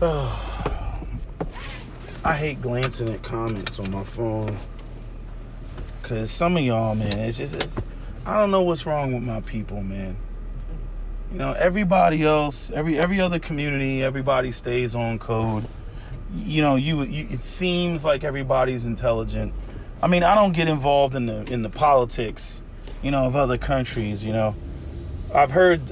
I hate glancing at comments on my phone, because some of y'all, man, I don't know what's wrong with my people, man. You know, everybody else, every other community, everybody stays on code. You know, it seems like everybody's intelligent. I mean, I don't get involved in the politics, you know, of other countries. You know, I've heard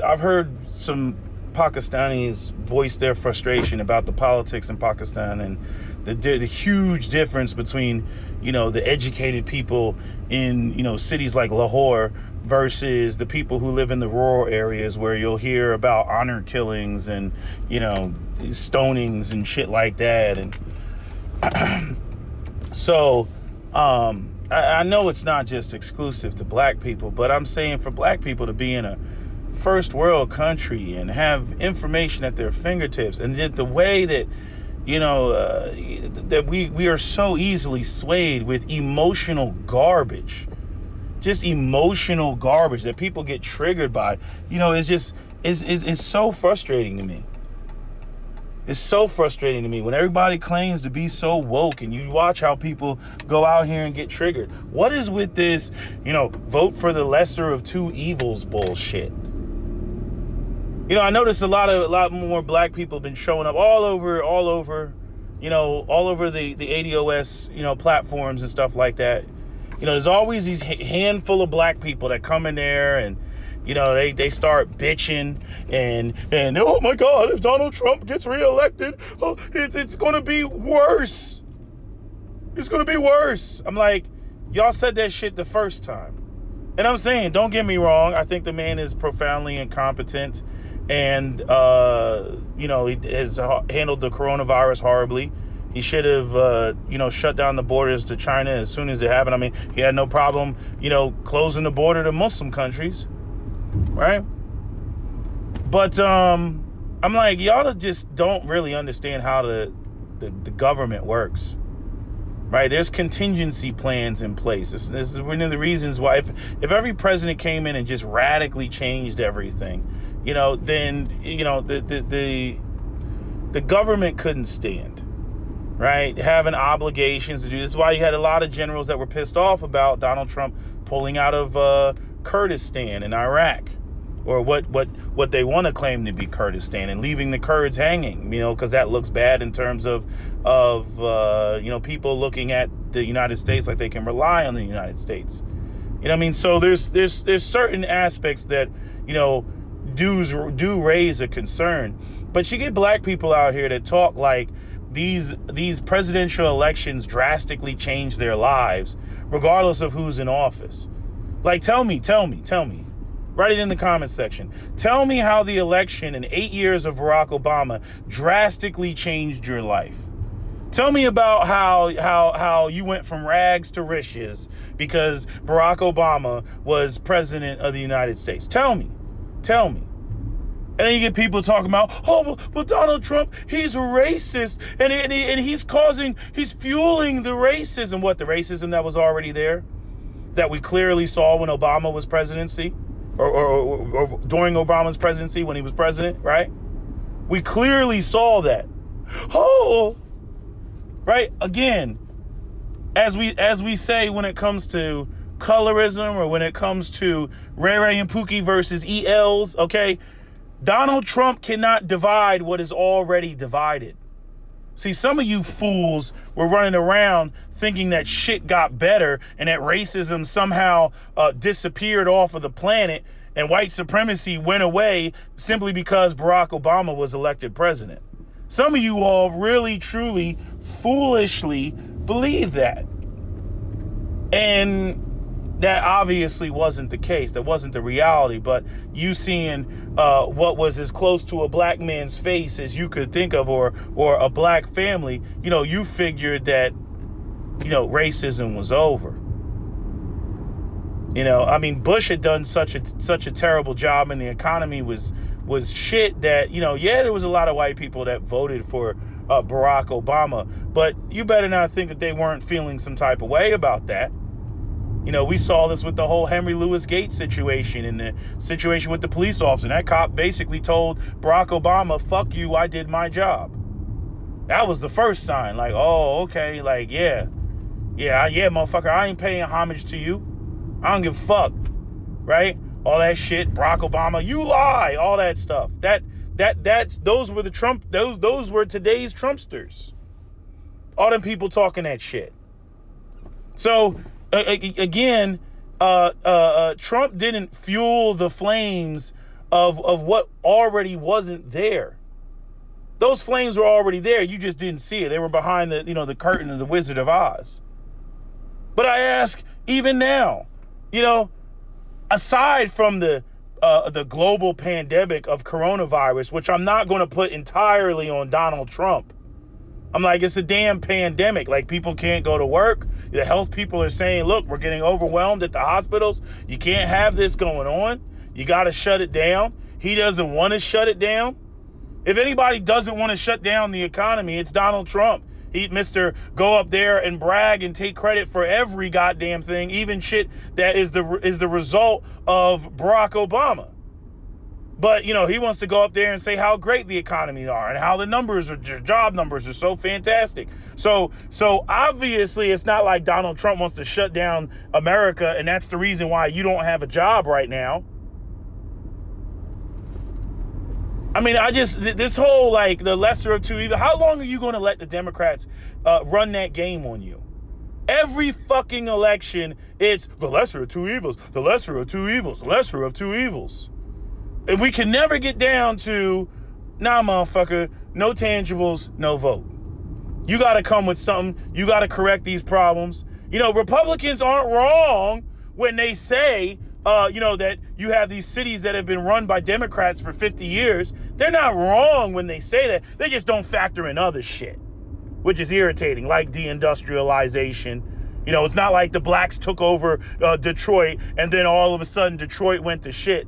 some Pakistanis voice their frustration about the politics in Pakistan and the huge difference between, you know, the educated people in, you know, cities like Lahore versus the people who live in the rural areas, where you'll hear about honor killings and, you know, stonings and shit like that. And so I know it's not just exclusive to black people, but I'm saying for black people to be in a first world country and have information at their fingertips, and the way that, you know, that we are so easily swayed with emotional garbage, just emotional garbage that people get triggered by, you know, it's so frustrating to me. It's so frustrating to me when everybody claims to be so woke, and you watch how people go out here and get triggered. What is with this, you know, vote for the lesser of two evils bullshit? You know, I noticed a lot more black people have been showing up all over, you know, all over the ADOS, you know, platforms and stuff like that. You know, there's always these handful of black people that come in there and, you know, they start bitching and oh my God, if Donald Trump gets reelected, oh, it's going to be worse. It's going to be worse. I'm like, y'all said that shit the first time. And I'm saying, don't get me wrong, I think the man is profoundly incompetent. And, you know, he has handled the coronavirus horribly. He should have, you know, shut down the borders to China as soon as it happened. I mean, he had no problem, you know, closing the border to Muslim countries, right? But I'm like, y'all just don't really understand how the government works, right? There's contingency plans in place. This is one of the reasons why if every president came in and just radically changed everything, you know, then, you know, the government couldn't stand, right? Having obligations to do. This is why you had a lot of generals that were pissed off about Donald Trump pulling out of Kurdistan in Iraq, or what they want to claim to be Kurdistan, and leaving the Kurds hanging, you know, because that looks bad in terms of you know, people looking at the United States like they can rely on the United States. You know what I mean? So there's certain aspects that, you know, do raise a concern. But you get black people out here that talk like these presidential elections drastically change their lives, regardless of who's in office. Like, tell me. Write it in the comment section. Tell me how the election in 8 years of Barack Obama drastically changed your life. Tell me about how you went from rags to riches because Barack Obama was president of the United States. Tell me. And then you get people talking about, oh, well, Donald Trump, he's racist, and he's fueling the racism. What, the racism that was already there, that we clearly saw when Obama was presidency, or during Obama's presidency when he was president, right? We clearly saw that. Oh, right? Again, as we say when it comes to colorism, or when it comes to Ray Ray and Pookie versus ELs, okay? Donald Trump cannot divide what is already divided. See, some of you fools were running around thinking that shit got better and that racism somehow disappeared off of the planet and white supremacy went away simply because Barack Obama was elected president. Some of you all really, truly, foolishly believe that. And that obviously wasn't the case. That wasn't the reality. But you seeing what was as close to a black man's face as you could think of, or a black family, you know, you figured that, you know, racism was over. You know, I mean, Bush had done such a terrible job, and the economy was shit that, you know, yeah, there was a lot of white people that voted for Barack Obama, but you better not think that they weren't feeling some type of way about that. You know, we saw this with the whole Henry Louis Gates situation and the situation with the police officer. That cop basically told Barack Obama, fuck you, I did my job. That was the first sign. Like, oh, okay, like, yeah, motherfucker, I ain't paying homage to you. I don't give a fuck, right? All that shit, Barack Obama, you lie, all that stuff. Those were those were today's Trumpsters. All them people talking that shit. So again, Trump didn't fuel the flames of what already wasn't there. Those flames were already there. You just didn't see it. They were behind the curtain of the Wizard of Oz. But I ask, even now, aside from the global pandemic of coronavirus, which I'm not going to put entirely on Donald Trump. I'm like, it's a damn pandemic. Like, people can't go to work. The health people are saying, look, we're getting overwhelmed at the hospitals. You can't have this going on. You got to shut it down. He doesn't want to shut it down. If anybody doesn't want to shut down the economy, it's Donald Trump. He, Mr. Go up there and brag and take credit for every goddamn thing, even shit that is the result of Barack Obama. But, he wants to go up there and say how great the economies are and how the job numbers are so fantastic. So obviously it's not like Donald Trump wants to shut down America, and that's the reason why you don't have a job right now. I mean, this whole, like, the lesser of two evils, how long are you going to let the Democrats run that game on you? Every fucking election, it's the lesser of two evils, the lesser of two evils, the lesser of two evils. And we can never get down to, nah, motherfucker, no tangibles, no vote. You got to come with something. You got to correct these problems. Republicans aren't wrong when they say, that you have these cities that have been run by Democrats for 50 years. They're not wrong when they say that. They just don't factor in other shit, which is irritating, like deindustrialization. It's not like the blacks took over Detroit and then all of a sudden Detroit went to shit.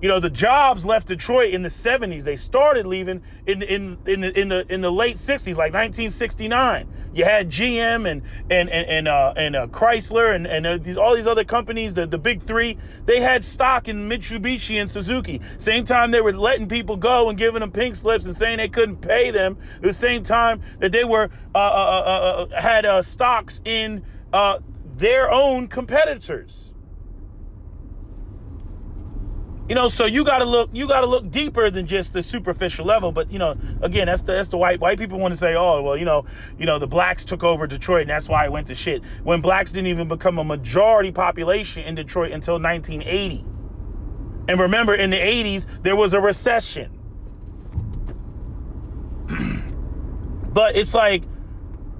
The jobs left Detroit in the 70s. They started leaving in the late 60s, like 1969. You had GM and Chrysler and all these other companies, the big three. They had stock in Mitsubishi and Suzuki. Same time they were letting people go and giving them pink slips and saying they couldn't pay them. At the same time that they were had stocks in their own competitors. So you gotta look deeper than just the superficial level. But again, that's the white people want to say, oh well, the blacks took over Detroit and that's why it went to shit. When blacks didn't even become a majority population in Detroit until 1980. And remember, in the 80s there was a recession. But it's like,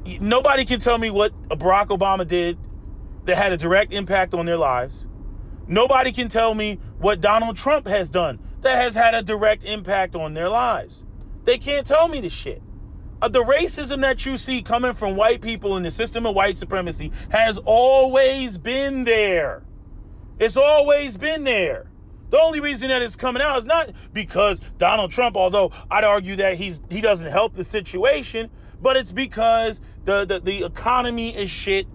nobody can tell me what Barack Obama did that had a direct impact on their lives. Nobody can tell me what Donald Trump has done that has had a direct impact on their lives. They can't tell me this shit. The racism that you see coming from white people in the system of white supremacy has always been there. It's always been there. The only reason that it's coming out is not because Donald Trump, although I'd argue that he doesn't help the situation, but it's because the economy is shit.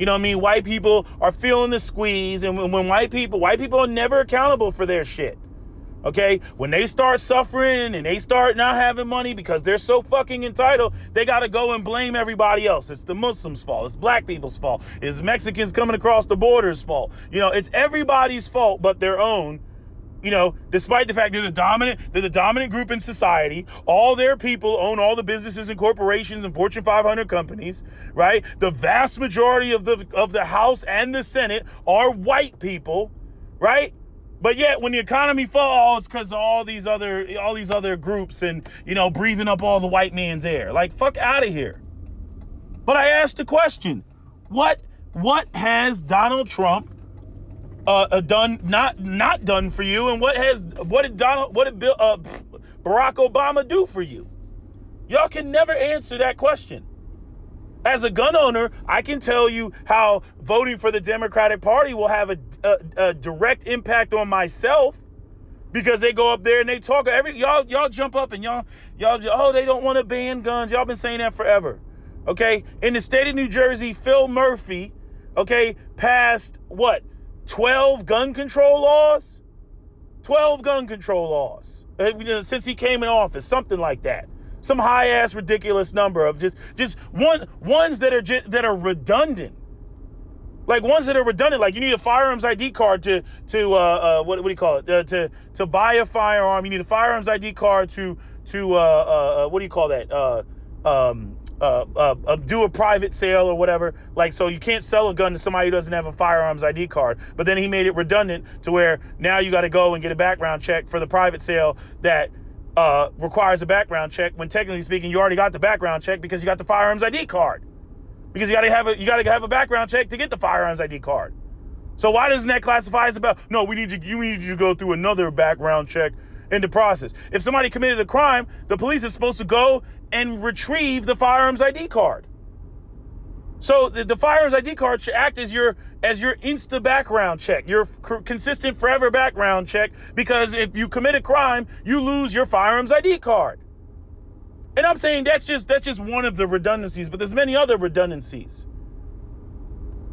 White people are feeling the squeeze, and when white people are never accountable for their shit. Okay? When they start suffering and they start not having money because they're so fucking entitled, they got to go and blame everybody else. It's the Muslims' fault. It's black people's fault. It's Mexicans coming across the border's fault. It's everybody's fault but their own. Despite the fact they're the dominant group in society, all their people own all the businesses and corporations and Fortune 500 companies, right? The vast majority of the House and the Senate are white people, right? But yet when the economy falls, it's because of all these other groups and, breathing up all the white man's air. Like, fuck out of here. But I asked the question, what has Donald Trump done not done for you, and what did Barack Obama do for you? Y'all can never answer that question. As a gun owner, I can tell you how voting for the Democratic Party will have a direct impact on myself, because they go up there and they talk y'all jump up and y'all oh, they don't want to ban guns. Y'all been saying that forever. Okay, in the state of New Jersey, Phil Murphy, passed 12 gun control laws? 12 gun control laws since he came in office, something like that. Some high ass ridiculous number of just ones that are redundant. Like ones that are redundant, like you need a firearms ID card to what do you call it? To buy a firearm, you need a firearms ID card to what do you call that? Do a private sale or whatever. Like, so you can't sell a gun to somebody who doesn't have a firearms ID card. But then he made it redundant to where now you got to go and get a background check for the private sale that requires a background check, when technically speaking you already got the background check because you got the firearms ID card. Because you gotta have a background check to get the firearms ID card. So why doesn't that classify as about? No, you need you to go through another background check in the process. If somebody committed a crime, the police is supposed to go and retrieve the firearms ID card. So the firearms ID card should act as your insta background check, your consistent forever background check. Because if you commit a crime, you lose your firearms ID card. And I'm saying that's just one of the redundancies, but there's many other redundancies.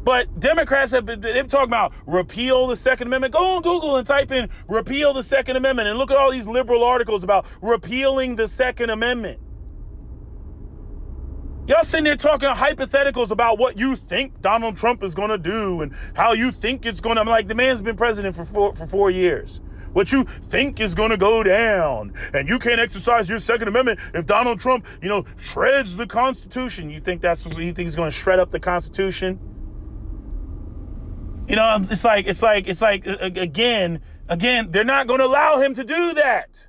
But Democrats they've talking about repeal the Second Amendment. Go on Google and type in repeal the Second Amendment and look at all these liberal articles about repealing the Second Amendment. Y'all sitting there talking hypotheticals about what you think Donald Trump is going to do and how you think it's going to. I'm like, the man's been president for 4 years. What you think is going to go down, and you can't exercise your Second Amendment if Donald Trump, shreds the Constitution. You think that's what you think he's going to shred up the Constitution? It's like again, they're not going to allow him to do that.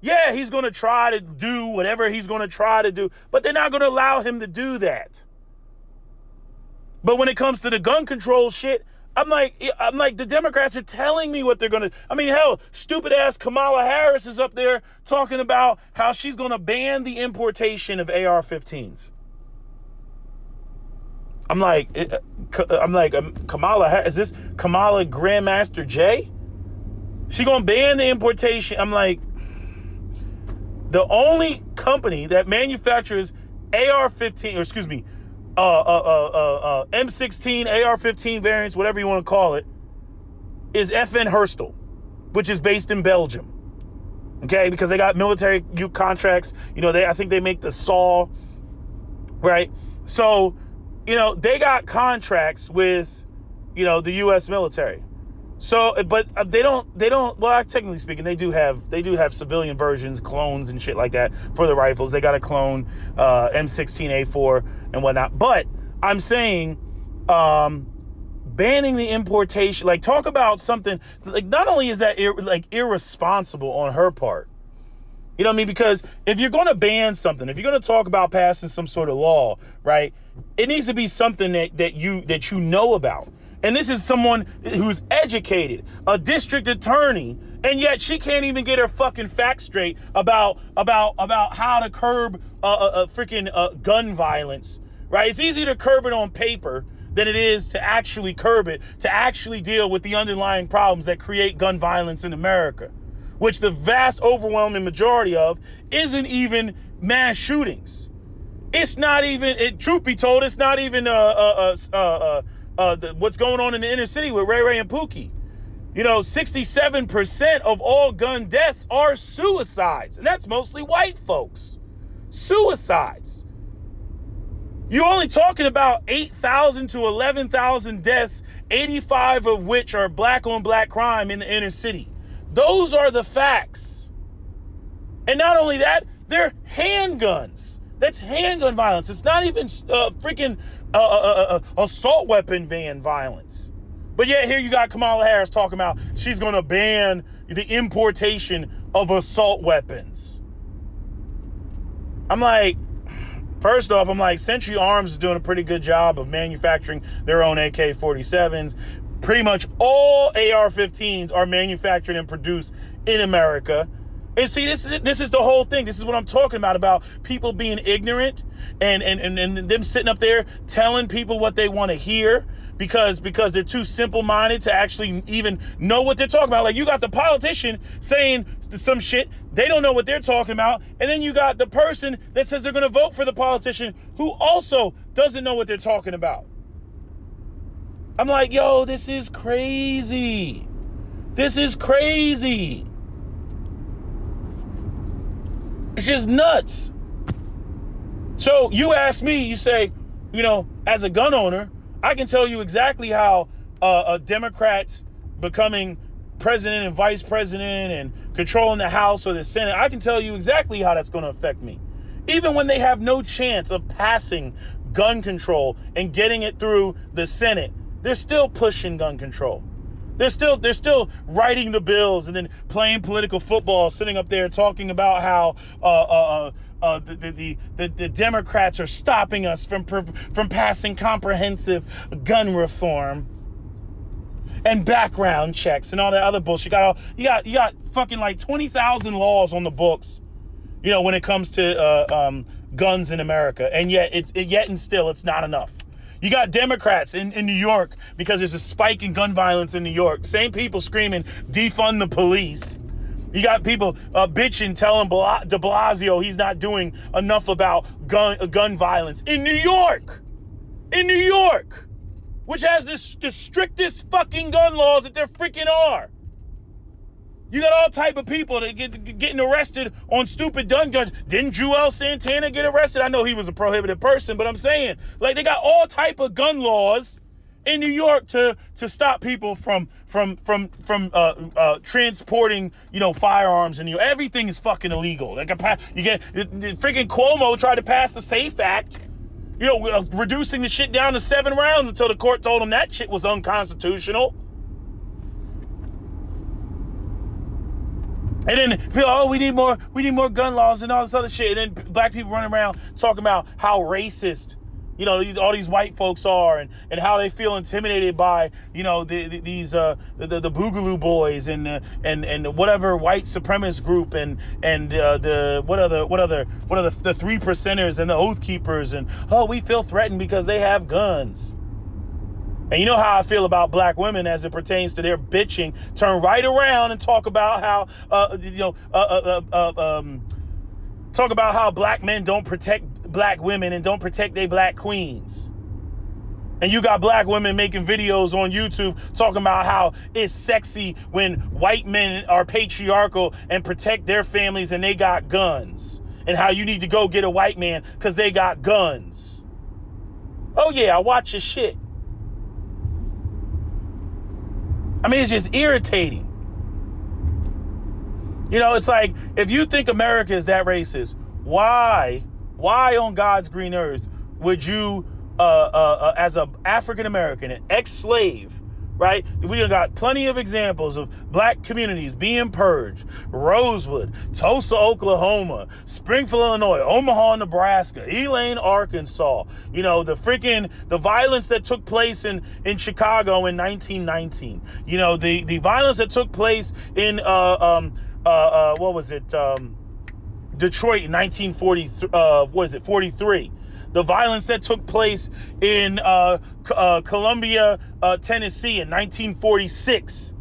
Yeah, he's going to try to do whatever he's going to try to do, but they're not going to allow him to do that. But when it comes to the gun control shit, I'm like, the Democrats are telling me what they're going to. I mean, hell, stupid ass Kamala Harris is up there talking about how she's going to ban the importation of AR-15s. I'm like, Kamala Harris, is this Kamala Grandmaster J? She going to ban the importation. I'm like, the only company that manufactures AR-15, or excuse me, M16, AR-15 variants, whatever you want to call it, is FN Herstal, which is based in Belgium. Okay, because they got military contracts. I think they make the saw, right? So, they got contracts with, the U.S. military. So, but they don't. Well, technically speaking, they do have civilian versions, clones and shit like that for the rifles. They got a clone M16A4 and whatnot. But I'm saying, banning the importation, like, talk about something like, not only is that irresponsible on her part, you know what I mean? Because if you're going to ban something, if you're going to talk about passing some sort of law, right, it needs to be something that you know about. And this is someone who's educated, a district attorney, and yet she can't even get her fucking facts straight about how to curb freaking gun violence, right? It's easier to curb it on paper than it is to actually curb it, to actually deal with the underlying problems that create gun violence in America, which the vast overwhelming majority of isn't even mass shootings. It's not even, truth be told, it's not even what's going on in the inner city with Ray Ray and Pookie. 67% of all gun deaths are suicides, and that's mostly white folks. Suicides. You're only talking about 8,000 to 11,000 deaths, 85 of which are black on black crime in the inner city. Those are the facts. And not only that, they're handguns. That's handgun violence. It's not even freaking assault weapon ban violence. But yet here you got Kamala Harris talking about she's going to ban the importation of assault weapons. I'm like, first off, Century Arms is doing a pretty good job of manufacturing their own AK-47s. Pretty much all AR-15s are manufactured and produced in America. And see, this is the whole thing. This is what I'm talking about people being ignorant and them sitting up there telling people what they want to hear because they're too simple-minded to actually even know what they're talking about. Like, you got the politician saying some shit, they don't know what they're talking about, and then you got the person that says they're going to vote for the politician who also doesn't know what they're talking about. I'm like, yo, this is crazy. This is crazy. It's just nuts. So you ask me, you say, as a gun owner, I can tell you exactly how Democrats becoming president and vice president and controlling the House or the Senate, I can tell you exactly how that's going to affect me. Even when they have no chance of passing gun control and getting it through the Senate, they're still pushing gun control. They're still writing the bills and then playing political football, sitting up there talking about how the Democrats are stopping us from passing comprehensive gun reform and background checks and all that other bullshit. You got fucking like 20,000 laws on the books, when it comes to guns in America, and yet it's not enough. You got Democrats in New York, because there's a spike in gun violence in New York. Same people screaming, defund the police. You got people bitching, telling de Blasio he's not doing enough about gun violence in New York. In New York, which has the strictest fucking gun laws that there freaking are. You got all type of people that getting arrested on stupid guns. Didn't Joel Santana get arrested? I know he was a prohibited person, but I'm saying, like, they got all type of gun laws in New York to stop people from transporting, firearms, and everything is fucking illegal. Like, you get freaking Cuomo tried to pass the SAFE Act, reducing the shit down to 7 rounds until the court told him that shit was unconstitutional. And then people, we need more gun laws and all this other shit. And then black people running around talking about how racist, all these white folks are, and how they feel intimidated by, these the Boogaloo boys and whatever white supremacist group and the three percenters and the oath keepers, and we feel threatened because they have guns. And you know how I feel about black women as it pertains to their bitching. Turn right around and talk about how, talk about how black men don't protect black women and don't protect their black queens. And you got black women making videos on YouTube talking about how it's sexy when white men are patriarchal and protect their families and they got guns. And how you need to go get a white man because they got guns. Oh yeah, I watch your shit. I mean, it's just irritating. It's like, if you think America is that racist, why on God's green earth would you, as an African American, an ex-slave, right? We got plenty of examples of black communities being purged. Rosewood, Tulsa, Oklahoma, Springfield, Illinois, Omaha, Nebraska, Elaine, Arkansas. The violence that took place in Chicago in 1919. The violence that took place in Detroit in 1943. 43. The violence that took place in Columbia, Tennessee in 1946.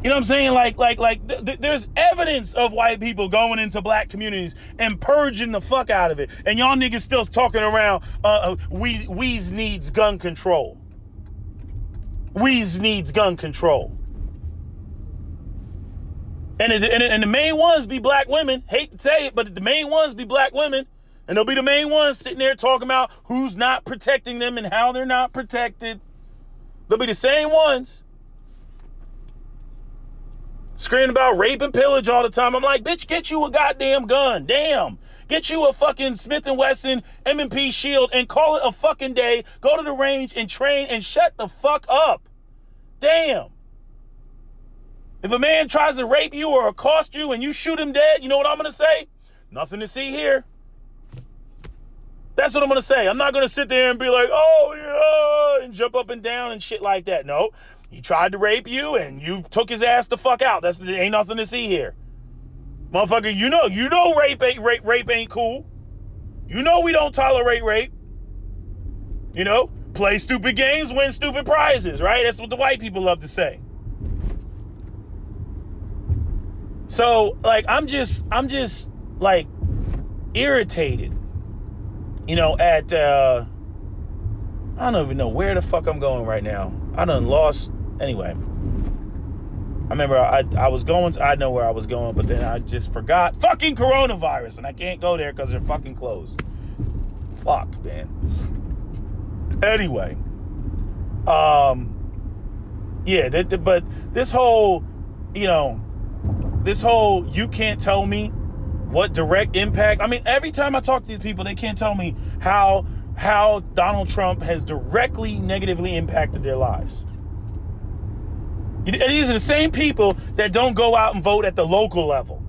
You know what I'm saying? Like, there's evidence of white people going into black communities and purging the fuck out of it. And y'all niggas still talking around, Weez needs gun control. Weez needs gun control. And the main ones be black women. Hate to say it, but the main ones be black women. And they'll be the main ones sitting there talking about who's not protecting them and how they're not protected. They'll be the same ones screaming about rape and pillage all the time. I'm like, bitch, get you a goddamn gun. Damn. Get you a fucking Smith & Wesson M&P Shield and call it a fucking day. Go to the range and train and shut the fuck up. Damn. If a man tries to rape you or accost you and you shoot him dead, you know what I'm going to say? Nothing to see here. That's what I'm going to say. I'm not going to sit there and be like, oh, yeah, and jump up and down and shit like that. No, he tried to rape you and you took his ass the fuck out. There ain't nothing to see here. Motherfucker, you know rape ain't cool. You know we don't tolerate rape. Play stupid games, win stupid prizes, right? That's what the white people love to say. So, like, I'm just like irritated. At I don't even know where the fuck I'm going right now. I done lost. Anyway, I remember I was going, I know where I was going, but then I just forgot. Fucking coronavirus, and I can't go there because they're fucking closed. Fuck, man. Anyway, yeah, but this whole, you can't tell me what direct impact. I mean, every time I talk to these people, they can't tell me how Donald Trump has directly negatively impacted their lives. And these are the same people that don't go out and vote at the local level.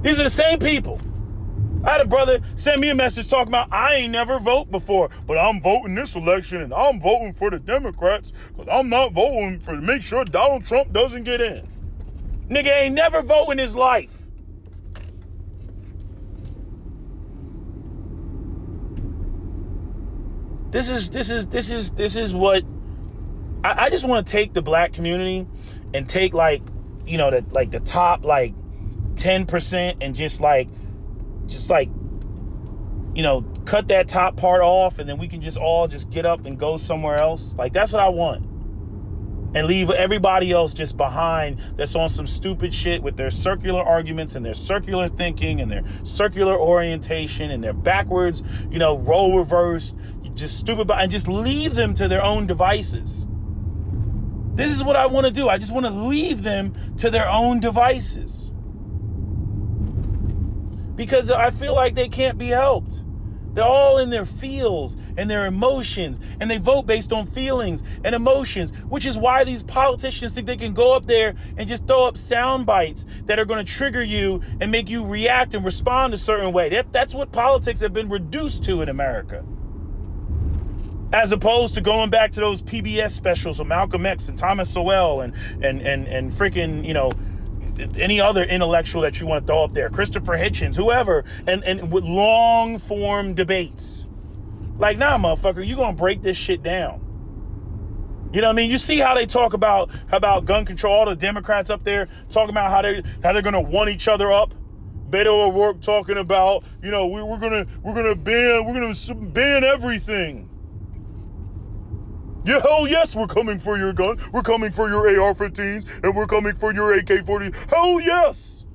These are the same people. I had a brother send me a message talking about, I ain't never vote before, but I'm voting this election and I'm voting for the Democrats because I'm not voting to make sure Donald Trump doesn't get in. Nigga ain't never vote in his life. This is what I just want to take the black community and take the top 10% and just cut that top part off, and then we can just all just get up and go somewhere else. Like, that's what I want. And leave everybody else just behind that's on some stupid shit with their circular arguments and their circular thinking and their circular orientation and their backwards, role reverse, just stupid, and just leave them to their own devices. This is what I want to do. I just want to leave them to their own devices. Because I feel like they can't be helped. They're all in their feels and their emotions, and they vote based on feelings and emotions, which is why these politicians think they can go up there and just throw up sound bites that are going to trigger you and make you react and respond a certain way. That's what politics have been reduced to in America. As opposed to going back to those PBS specials of Malcolm X and Thomas Sowell and freaking, any other intellectual that you want to throw up there, Christopher Hitchens, whoever, and with long form debates. Like, nah, motherfucker, you gonna break this shit down. You know what I mean? You see how they talk about gun control, all the Democrats up there talking about how they're gonna one each other up. Beto O'Rourke talking about, we're gonna ban everything. Yeah, hell yes, we're coming for your gun. We're coming for your AR-15s, and we're coming for your AK-40. Hell yes.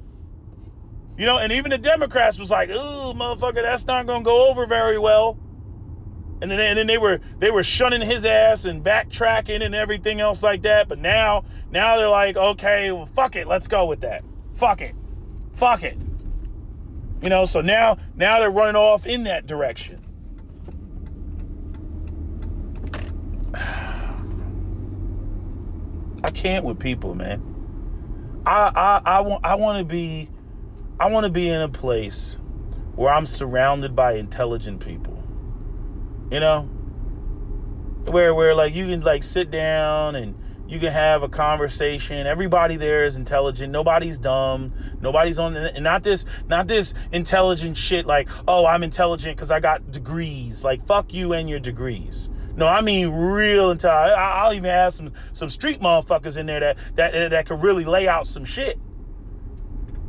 And even the Democrats was like, ooh, motherfucker, that's not gonna go over very well. And then they were shunning his ass and backtracking and everything else like that. But now they're like, okay, well, fuck it, let's go with that. Fuck it. So now they're running off in that direction. I can't with people, man. I want to be in a place where I'm surrounded by intelligent people. Where like you can like sit down and you can have a conversation. Everybody there is intelligent. Nobody's dumb. Nobody's on, and not this intelligent shit like, oh, I'm intelligent because I got degrees. Like, fuck you and your degrees. No, I mean real intelligent. I'll even have some street motherfuckers in there that could really lay out some shit.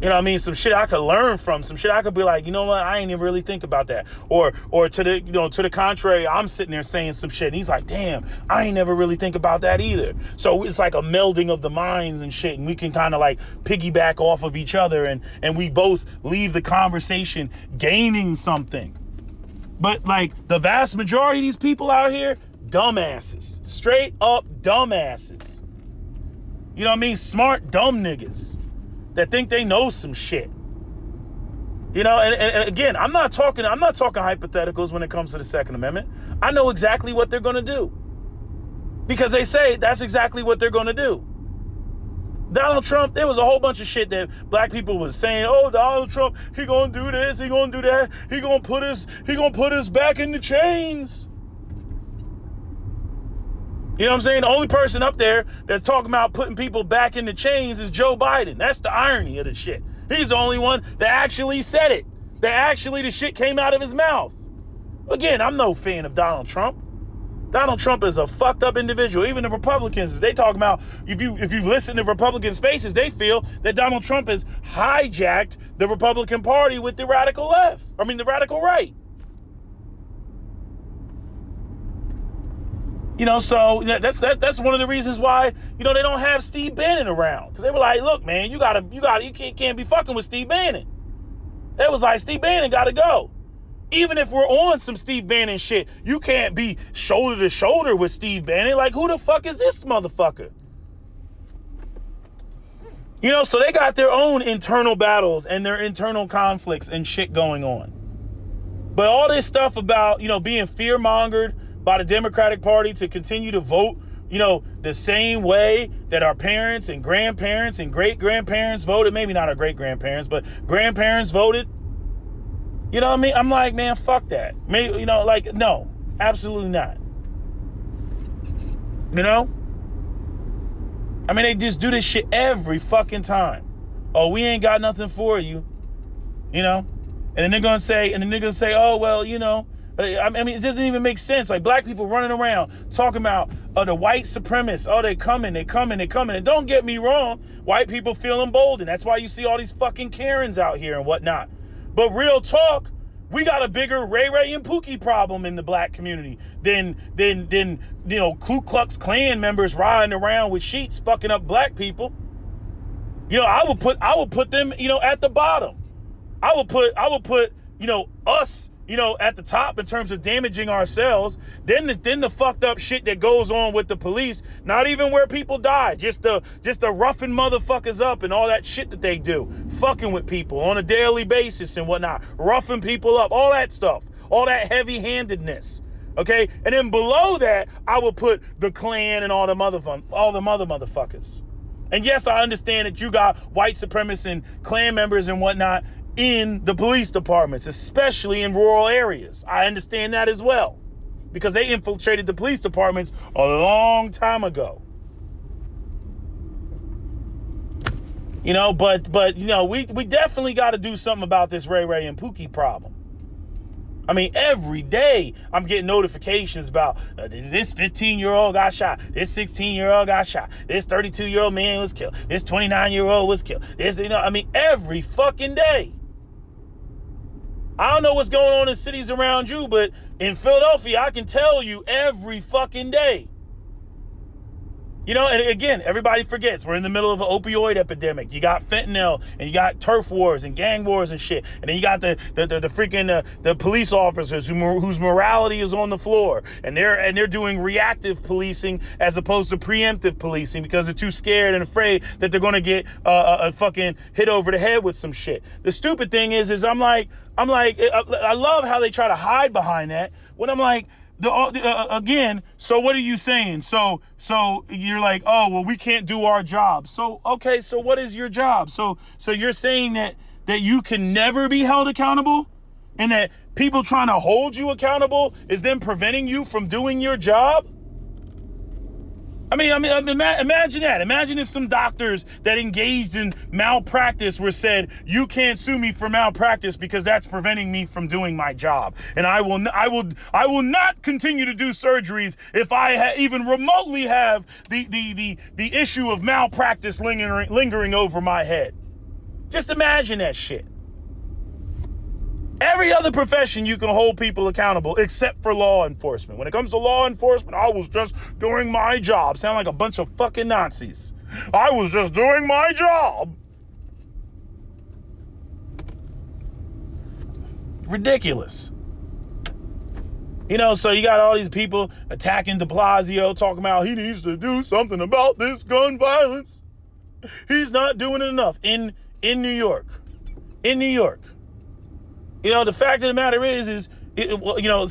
Some shit I could learn from, some shit I could be like, you know what, I ain't even really think about that. Or to the contrary, I'm sitting there saying some shit and he's like, damn, I ain't never really think about that either. So it's like a melding of the minds and shit, and we can kind of like piggyback off of each other, and we both leave the conversation gaining something. But like the vast majority of these people out here, dumbasses, straight up dumbasses. You know what I mean? Smart, dumb niggas that think they know some shit. And again, I'm not talking hypotheticals when it comes to the Second Amendment. I know exactly what they're going to do, because they say that's exactly what they're going to do. Donald Trump, there was a whole bunch of shit that black people was saying, oh, Donald Trump, he going to do this, he going to do that, he going to put us back in the chains. You know what I'm saying? The only person up there that's talking about putting people back in the chains is Joe Biden. That's the irony of the shit. He's the only one that actually said it. That actually the shit came out of his mouth. Again, I'm no fan of Donald Trump. Donald Trump is a fucked up individual. Even the Republicans, they talk about, if you listen to Republican spaces, they feel that Donald Trump has hijacked the Republican Party with the radical left. The radical right. So that's one of the reasons why, they don't have Steve Bannon around. Because they were like, look, man, you can't be fucking with Steve Bannon. They was like, Steve Bannon got to go. Even if we're on some Steve Bannon shit, you can't be shoulder to shoulder with Steve Bannon. Like, who the fuck is this motherfucker? So they got their own internal battles and their internal conflicts and shit going on. But all this stuff about, being fear-mongered by the Democratic Party to continue to vote, the same way that our parents and grandparents and great-grandparents voted, maybe not our great-grandparents, but grandparents voted. You know what I mean? I'm like, man, fuck that. Maybe, no, absolutely not. I mean, they just do this shit every fucking time. Oh, we ain't got nothing for you, and then they're gonna say, oh, well, I mean, it doesn't even make sense. Like, black people running around talking about the white supremacists. Oh, they coming. And don't get me wrong, white people feel emboldened. That's why you see all these fucking Karens out here and whatnot. But real talk, we got a bigger Ray Ray and Pookie problem in the black community than Ku Klux Klan members riding around with sheets fucking up black people. I would put them, at the bottom. I would put us, at the top in terms of damaging ourselves. Then the fucked up shit that goes on with the police, not even where people die, just the roughing motherfuckers up and all that shit that they do, fucking with people on a daily basis and whatnot, roughing people up, all that stuff, all that heavy-handedness. Okay, and then below that, I will put the Klan and all the motherfuckers. And yes, I understand that you got white supremacists and Klan members and whatnot in the police departments, especially in rural areas. I understand that as well, because they infiltrated the police departments a long time ago. But we definitely got to do something about this Ray Ray and Pookie problem. I mean, every day I'm getting notifications about this 15-year-old got shot, this 16-year-old got shot, this 32-year-old man was killed, this 29-year-old was killed. Every fucking day. I don't know what's going on in cities around you, but in Philadelphia, I can tell you every fucking day. And again, everybody forgets we're in the middle of an opioid epidemic. You got fentanyl, and you got turf wars and gang wars and shit. And then you got the freaking the police officers whose morality is on the floor, and they're doing reactive policing as opposed to preemptive policing because they're too scared and afraid that they're gonna get fucking hit over the head with some shit. The stupid thing is I love how they try to hide behind that when I'm like. Again, so what are you saying? So you're like, oh, well, we can't do our job. So, okay, so what is your job? So you're saying that you can never be held accountable, and that people trying to hold you accountable is then preventing you from doing your job? I mean, imagine that. Imagine if some doctors that engaged in malpractice were said, you can't sue me for malpractice because that's preventing me from doing my job. And I will not continue to do surgeries if I even remotely have the issue of malpractice lingering over my head. Just imagine that shit. Every other profession you can hold people accountable except for law enforcement. When it comes to law enforcement, I was just doing my job. Sound like a bunch of fucking Nazis. I was just doing my job. Ridiculous. So you got all these people attacking de Blasio, talking about he needs to do something about this gun violence. He's not doing it enough in New York. In New York. The fact of the matter is it's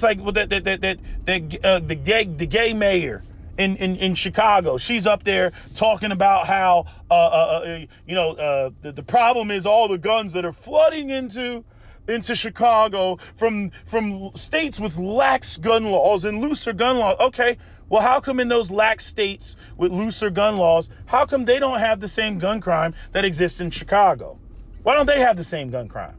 like the gay mayor in Chicago. She's up there talking about how the problem is all the guns that are flooding into Chicago from states with lax gun laws and looser gun laws. Okay, well, how come in those lax states with looser gun laws, how come they don't have the same gun crime that exists in Chicago? Why don't they have the same gun crime?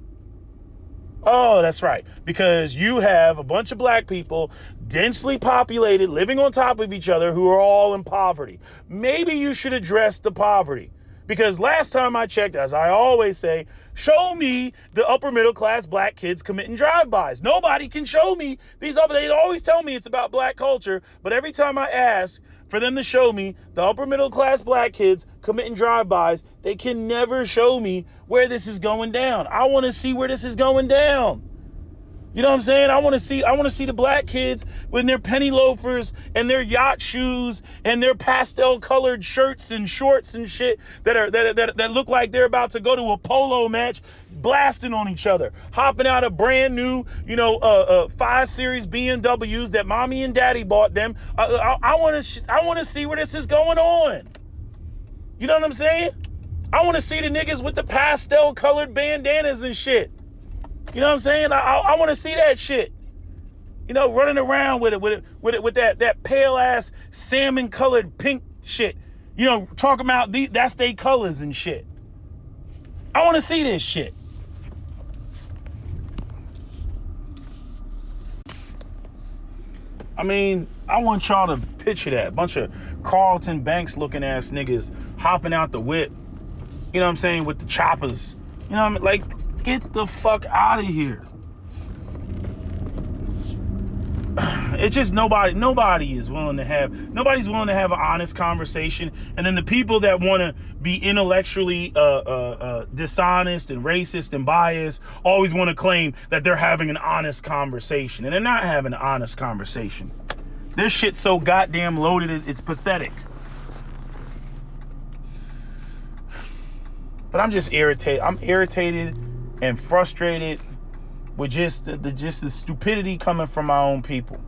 Oh, that's right. Because you have a bunch of black people, densely populated, living on top of each other, who are all in poverty. Maybe you should address the poverty. Because last time I checked, as I always say, show me the upper middle class black kids committing drive-bys. Nobody can show me these upper, they always tell me it's about black culture, but every time I ask for them to show me the upper middle class black kids committing drive-bys, they can never show me where this is going down. I want to see where this is going down. You know what I'm saying? I want to see the black kids with their penny loafers and their yacht shoes and their pastel colored shirts and shorts and shit that look like they're about to go to a polo match, blasting on each other, hopping out of brand new, 5 Series BMWs that mommy and daddy bought them. I want to see where this is going on. You know what I'm saying? I want to see the niggas with the pastel colored bandanas and shit. You know what I'm saying? I want to see that shit. Running around with that pale ass salmon colored pink shit. Talking about that's they colors and shit. I want to see this shit. I mean, I want y'all to picture that. Bunch of Carlton Banks looking ass niggas hopping out the whip. You know what I'm saying? With the choppers. You know what I mean? Like, get the fuck out of here. It's just nobody's willing to have an honest conversation. And then the people that want to be intellectually dishonest and racist and biased always want to claim that they're having an honest conversation, and they're not having an honest conversation. This shit's so goddamn loaded, it's pathetic. But I'm just irritated. I'm irritated and frustrated with just the stupidity coming from my own people.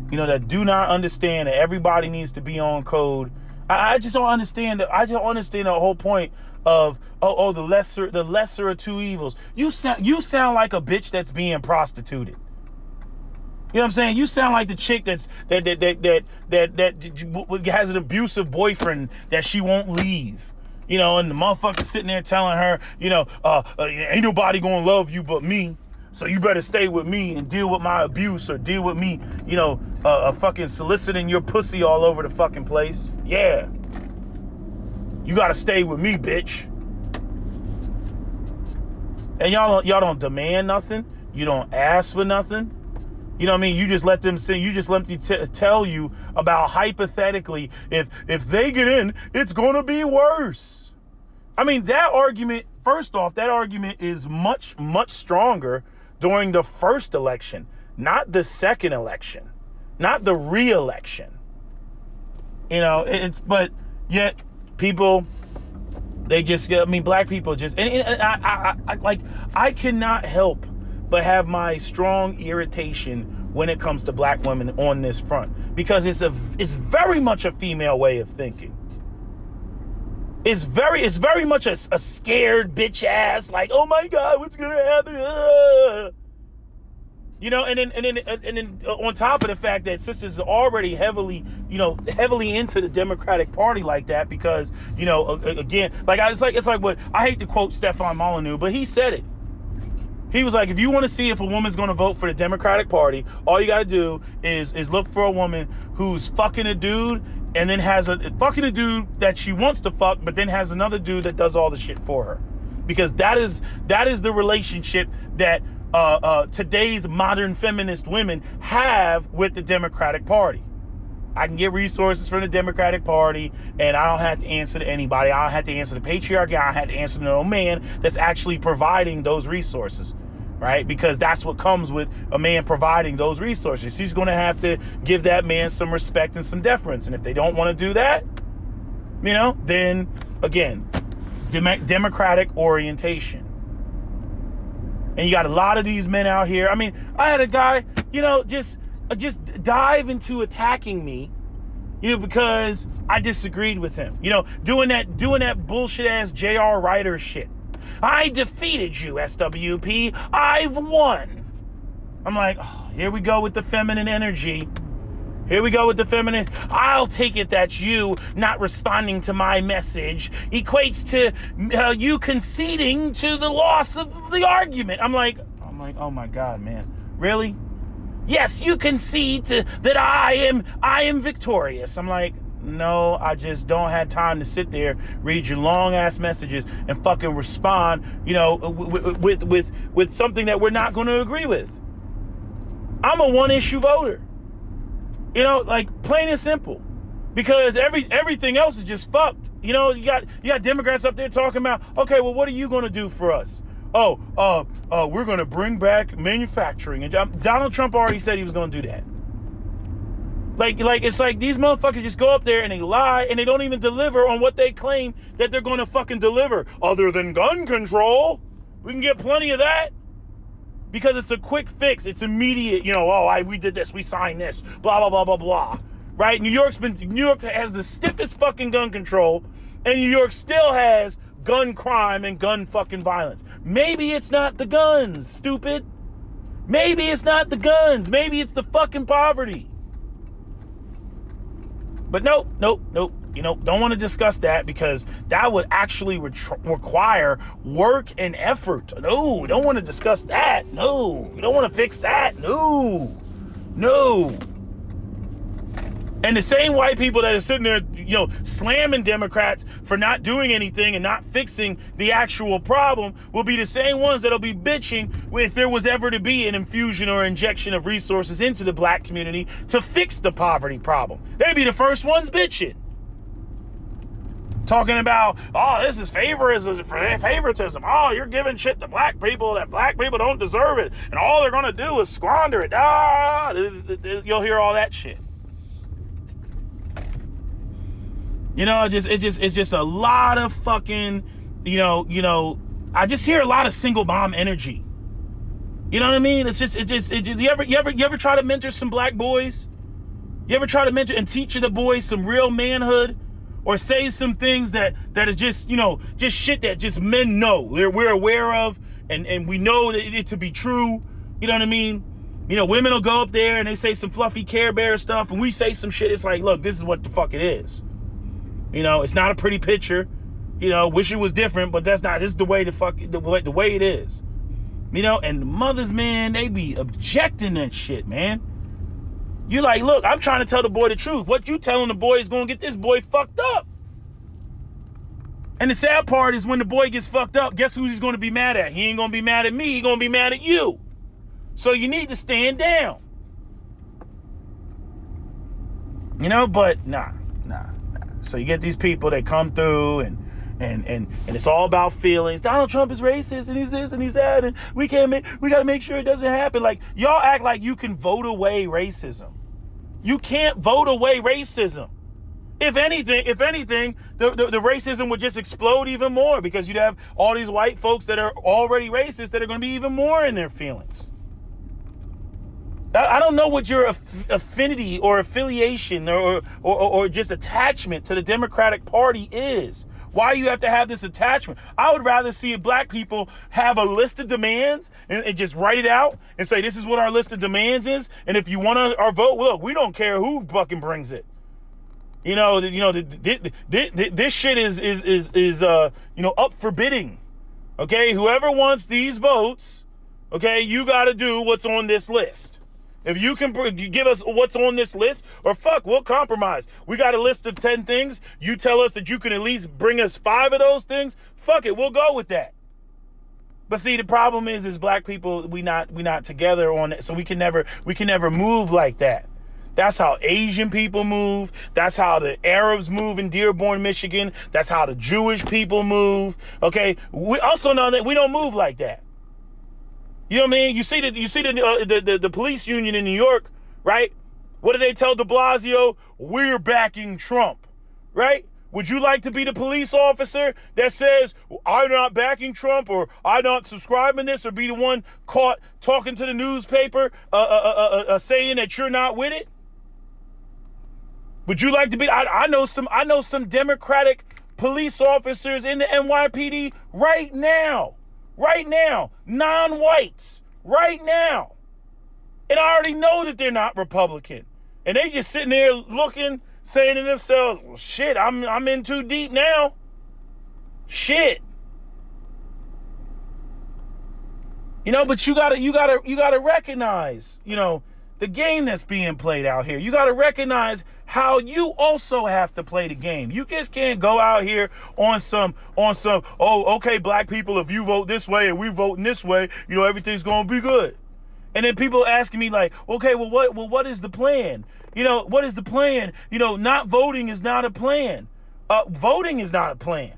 That do not understand that everybody needs to be on code. I just don't understand. I don't understand the whole point of the lesser of two evils. You sound like a bitch that's being prostituted. You know what I'm saying? You sound like the chick that has an abusive boyfriend that she won't leave. And the motherfucker sitting there telling her, ain't nobody gonna love you but me. So you better stay with me and deal with my abuse, or deal with me, fucking soliciting your pussy all over the fucking place. Yeah. You gotta stay with me, bitch. And y'all don't demand nothing. You don't ask for nothing. You know what I mean? You just let them say, you just let them tell you about hypothetically, if they get in, it's gonna be worse. I mean, that argument is much, much stronger during the first election, not the second election, not the re-election. But yet people, black people just, and I cannot help but have my strong irritation when it comes to black women on this front, because it's very much a female way of thinking. It's very much a scared bitch ass, like, oh my God, what's gonna happen? And then on top of the fact that sisters are already heavily into the Democratic Party like that, because again, it's like what I hate to quote Stefan Molyneux, but he said it. He was like, if you want to see if a woman's going to vote for the Democratic Party, all you got to do is look for a woman who's fucking a dude, and then fucking a dude that she wants to fuck, but then has another dude that does all the shit for her. Because that is the relationship that today's modern feminist women have with the Democratic Party. I can get resources from the Democratic Party, and I don't have to answer to anybody. I don't have to answer to patriarchy. I don't have to answer to no man that's actually providing those resources, right? Because that's what comes with a man providing those resources. He's going to have to give that man some respect and some deference. And if they don't want to do that, then again, democratic orientation. And you got a lot of these men out here. I mean, I had a guy, just dive into attacking me, because I disagreed with him. Doing that bullshit ass J.R. Ryder shit. I defeated you, SWP. I've won. I'm like, oh, here we go with the feminine energy. Here we go with the feminine. I'll take it that you not responding to my message equates to you conceding to the loss of the argument. I'm like, oh my God, man. Really? Yes, you concede that I am victorious. I'm like, No, I just don't have time to sit there, read your long ass messages, and fucking respond, with something that we're not going to agree with. I'm a one issue voter. Like plain and simple. Because everything else is just fucked. You got Democrats up there talking about, okay, well, what are you going to do for us? We're going to bring back manufacturing. And Donald Trump already said he was going to do that. Like it's like these motherfuckers just go up there and they lie and they don't even deliver on what they claim that they're going to fucking deliver. Other than gun control, we can get plenty of that because it's a quick fix. It's immediate. We did this, we signed this, blah blah blah blah blah. Right? New York has the stiffest fucking gun control, and New York still has gun crime and gun fucking violence. Maybe it's not the guns, stupid. Maybe it's not the guns. Maybe it's the fucking poverty. But nope. Don't want to discuss that because that would actually require work and effort. No, don't want to discuss that. No, we don't want to fix that. No. And the same white people that are sitting there, slamming Democrats for not doing anything and not fixing the actual problem will be the same ones that'll be bitching if there was ever to be an infusion or injection of resources into the black community to fix the poverty problem. They'd be the first ones bitching. Talking about, this is favoritism. Oh, you're giving shit to black people that black people don't deserve it. And all they're going to do is squander it. You'll hear all that shit. It's just a lot of fucking, I just hear a lot of single mom energy. You know what I mean? You ever try to mentor some black boys? You ever try to mentor and teach the boys some real manhood? Or say some things that is just shit that just men know. We're aware of and we know it to be true. You know what I mean? Women will go up there and they say some fluffy Care Bear stuff and we say some shit. It's like, look, this is what the fuck it is. It's not a pretty picture. Wish it was different, but this is the way the way it is. And mothers, man, they be objecting that shit, man. You like, look, I'm trying to tell the boy the truth. What you telling the boy is gonna get this boy fucked up. And the sad part is when the boy gets fucked up, guess who he's gonna be mad at? He ain't gonna be mad at me, he's gonna be mad at you. So you need to stand down. But nah. So you get these people that come through and it's all about feelings. Donald Trump is racist and he's this and he's that and we gotta make sure it doesn't happen. Like, y'all act like you can vote away racism. You can't vote away racism. If anything, the racism would just explode even more because you'd have all these white folks that are already racist that are going to be even more in their feelings. I don't know what your affinity or affiliation or just attachment to the Democratic Party is. Why you have to have this attachment? I would rather see black people have a list of demands and just write it out and say, this is what our list of demands is. And if you want our vote, look, we don't care who fucking brings it. This shit is up for bidding. Okay. Whoever wants these votes, okay, you got to do what's on this list. If you can give us what's on this list, or fuck, we'll compromise. We got a list of 10 things. You tell us that you can at least bring us 5 of those things. Fuck it, we'll go with that. But see, the problem is black people, we not together on it, so we can never move like that. That's how Asian people move. That's how the Arabs move in Dearborn, Michigan. That's how the Jewish people move. Okay, we also know that we don't move like that. You know what I mean? You see the police union in New York, right? What do they tell de Blasio? We're backing Trump, right? Would you like to be the police officer that says, I'm not backing Trump or I'm not subscribing this, or be the one caught talking to the newspaper saying that you're not with it? Would you like to be? I know some Democratic police officers in the NYPD right now, non-whites, right now. And I already know that they're not Republican. And they just sitting there looking, saying to themselves, well, shit, I'm in too deep now. Shit. But you gotta recognize, the game that's being played out here. You got to recognize how you also have to play the game. You just can't go out here on some, oh, okay, black people, if you vote this way and we vote in this way, you know, everything's going to be good. And then people asking me like, okay, well, what is the plan? You know, what is the plan? You know, not voting is not a plan. Voting is not a plan.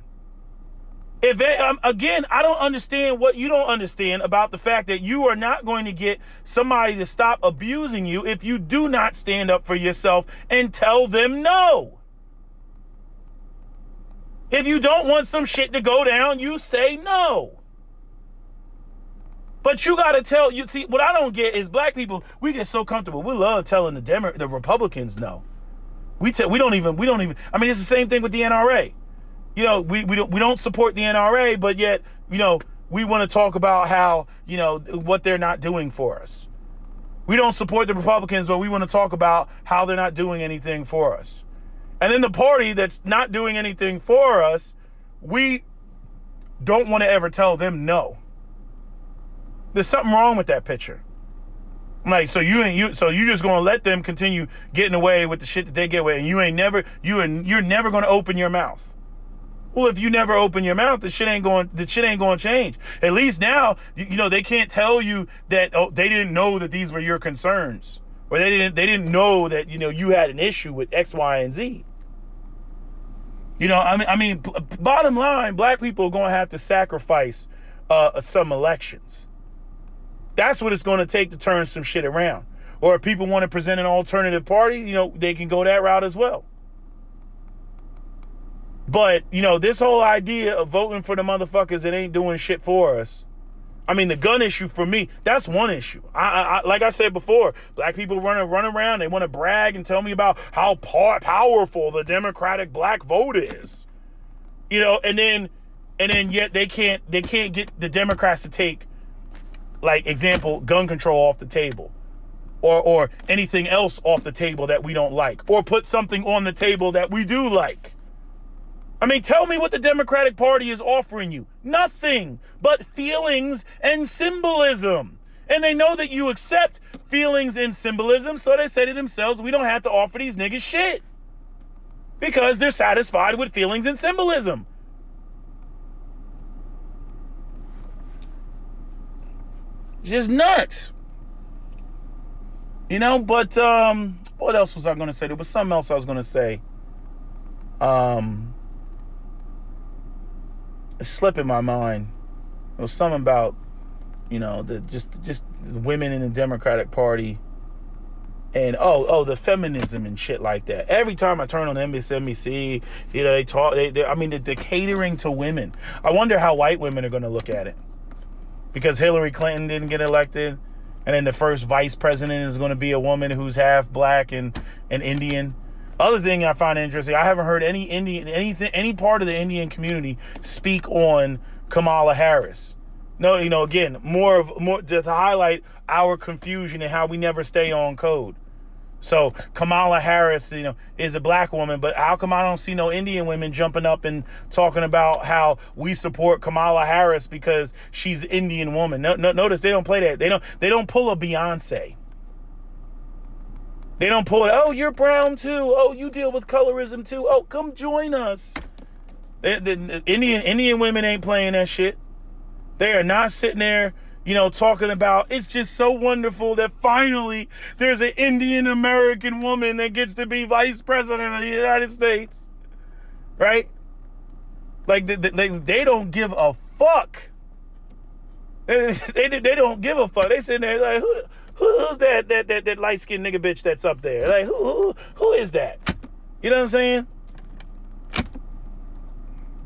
Again, I don't understand what you don't understand about the fact that you are not going to get somebody to stop abusing you if you do not stand up for yourself and tell them no. If you don't want some shit to go down, you say no. But you got to see, what I don't get is black people, we get so comfortable. We love telling the Republicans no. We don't even, I mean, it's the same thing with the NRA. You know, we don't support the NRA, but yet, you know, we want to talk about how, you know, what they're not doing for us. We don't support the Republicans, but we want to talk about how they're not doing anything for us. And then the party that's not doing anything for us, we don't want to ever tell them no. There's something wrong with that picture. Like, so you just gonna let them continue getting away with the shit that they get away, and you're never gonna open your mouth. Well, if you never open your mouth, the shit ain't going to change. At least now, you know, they can't tell you that, oh, they didn't know that these were your concerns, or they didn't know that, you know, you had an issue with X, Y, and Z. You know, I mean, bottom line, black people are going to have to sacrifice some elections. That's what it's going to take to turn some shit around. Or if people want to present an alternative party, you know, they can go that route as well. But, you know, this whole idea of voting for the motherfuckers that ain't doing shit for us. I mean, the gun issue for me, that's one issue. I like I said before, black people run around, they want to brag and tell me about how powerful the Democratic black vote is. You know, and then yet they can't get the Democrats to take, like, example, gun control off the table. Or anything else off the table that we don't like. Or put something on the table that we do like. I mean, tell me what the Democratic Party is offering you. Nothing but feelings and symbolism. And they know that you accept feelings and symbolism, so they say to themselves, we don't have to offer these niggas shit. Because they're satisfied with feelings and symbolism. Just nuts. You know, but what else was I going to say? There was something else I was going to say. It's slipping my mind. It was something about, you know, just women in the Democratic Party, and the feminism and shit like that. Every time I turn on MSNBC, you know, they talk. They're catering to women. I wonder how white women are going to look at it, because Hillary Clinton didn't get elected, and then the first vice president is going to be a woman who's half black and Indian. Other thing I find interesting, I haven't heard any part of the Indian community speak on Kamala Harris. No, you know, again, more to highlight our confusion and how we never stay on code. So Kamala Harris, you know, is a black woman, but how come I don't see no Indian women jumping up and talking about how we support Kamala Harris because she's an Indian woman? No, notice they don't play that. They don't pull a Beyonce. They don't pull it. Oh, you're brown too. Oh, you deal with colorism too. Oh, come join us. The Indian women ain't playing that shit. They are not sitting there, you know, talking about, it's just so wonderful that finally there's an Indian American woman that gets to be vice president of the United States. Right? Like, they don't give a fuck. They don't give a fuck. They sitting there like, who's that light-skinned nigga bitch that's up there? Like, who is that? You know what I'm saying?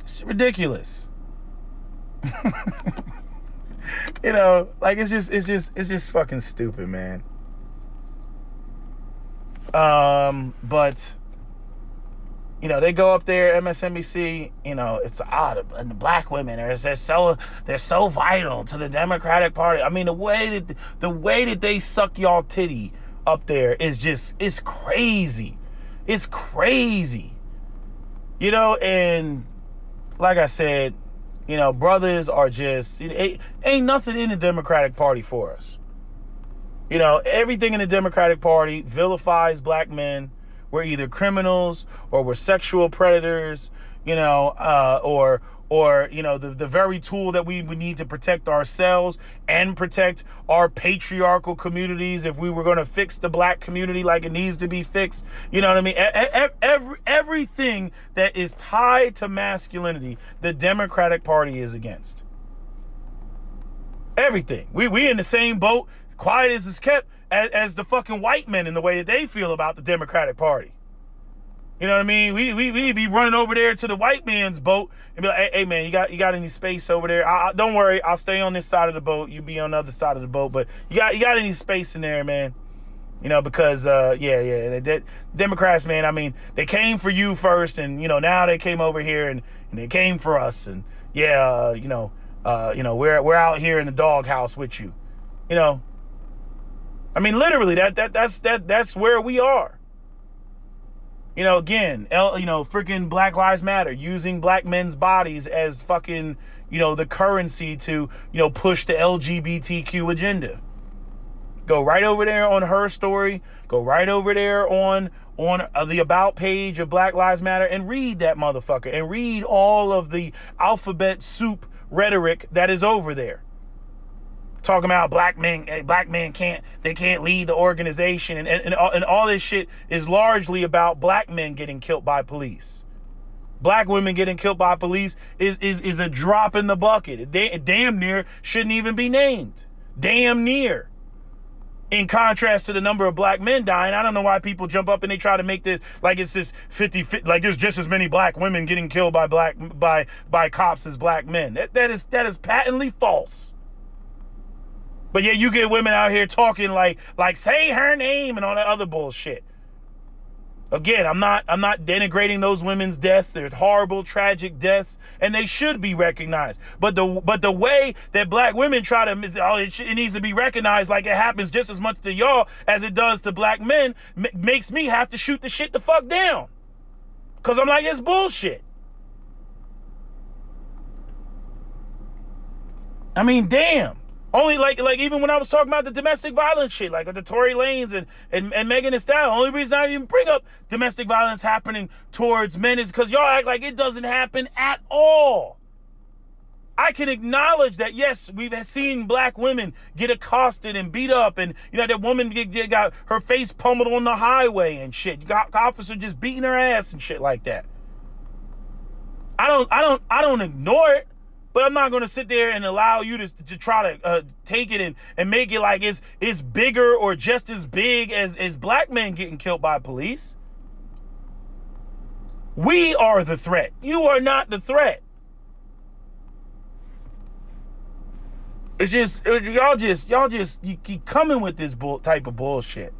It's ridiculous. You know, like, it's just fucking stupid, man. But you know, they go up there, MSNBC, you know, it's odd, and the black women they're so vital to the Democratic Party. I mean, the way that they suck y'all titty up there is it's crazy. It's crazy. You know, and like I said, you know, brothers are just, ain't nothing in the Democratic Party for us. You know, everything in the Democratic Party vilifies black men. We're either criminals or we're sexual predators, you know, or you know, the very tool that we would need to protect ourselves and protect our patriarchal communities if we were going to fix the black community like it needs to be fixed. You know what I mean? Everything that is tied to masculinity, the Democratic Party is against. Everything. We in the same boat, quiet as it's kept, as the fucking white men in the way that they feel about the Democratic Party. You know what I mean? We be running over there to the white man's boat and be like, hey man, you got any space over there? Don't worry, I'll stay on this side of the boat. You be on the other side of the boat, but you got any space in there, man? You know, because the Democrats, man, I mean, they came for you first, and you know, now they came over here and they came for us, and we're out here in the doghouse with you. You know, I mean, literally, that's where we are. You know, again, freaking Black Lives Matter, using black men's bodies as fucking, you know, the currency to, you know, push the LGBTQ agenda. Go right over there on her story. Go right over there on the about page of Black Lives Matter and read that motherfucker and read all of the alphabet soup rhetoric that is over there. Talking about black men can't lead the organization, and all this shit is largely about black men getting killed by police. Black women getting killed by police is a drop in the bucket. It damn near shouldn't even be named. Damn near. In contrast to the number of black men dying, I don't know why people jump up and they try to make this like it's this 50-50, like there's just as many black women getting killed by cops as black men. That is patently false. But yeah, you get women out here talking like say her name and all that other bullshit. Again, I'm not denigrating those women's deaths. They're horrible, tragic deaths, and they should be recognized. But the way that black women try to, it needs to be recognized like it happens just as much to y'all as it does to black men, makes me have to shoot the shit the fuck down. Cause I'm like, it's bullshit. I mean, damn. Only like even when I was talking about the domestic violence shit, like the Tory Lanez and Megan Thee Stallion, only reason I even bring up domestic violence happening towards men is because y'all act like it doesn't happen at all. I can acknowledge that, yes, we've seen black women get accosted and beat up, and you know that woman got her face pummeled on the highway and shit. You got officer just beating her ass and shit like that. I don't ignore it. But I'm not going to sit there and allow you to try to take it and make it like it's bigger or just as big as black men getting killed by police. We are the threat. You are not the threat. It's just y'all you keep coming with this type of bullshit.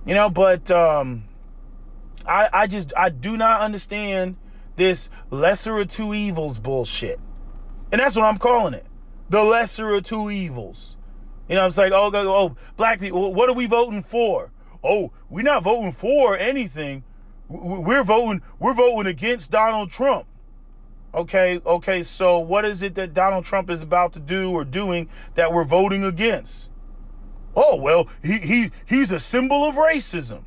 You know, but I do not understand this lesser of two evils bullshit. And that's what I'm calling it. The lesser of two evils. You know, it's like, oh, black people, what are we voting for? Oh, we're not voting for anything. We're voting against Donald Trump. Okay, so what is it that Donald Trump is about to do or doing that we're voting against? Oh, well, he's a symbol of racism.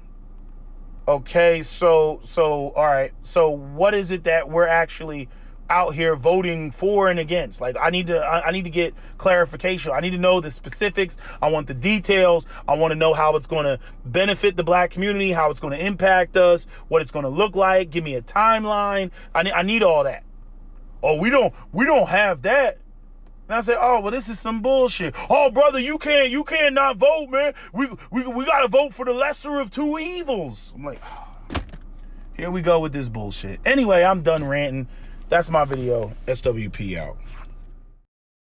Okay, so all right. So what is it that we're actually out here voting for and against? Like, I need to get clarification. I need to know the specifics. I want the details. I want to know how it's going to benefit the black community, how it's going to impact us, what it's going to look like. Give me a timeline. I need all that. Oh, we don't have that. And I said, oh, well, this is some bullshit. Oh, brother, you can't not vote, man. We got to vote for the lesser of two evils. I'm like, here we go with this bullshit. Anyway, I'm done ranting. That's my video. SWP out.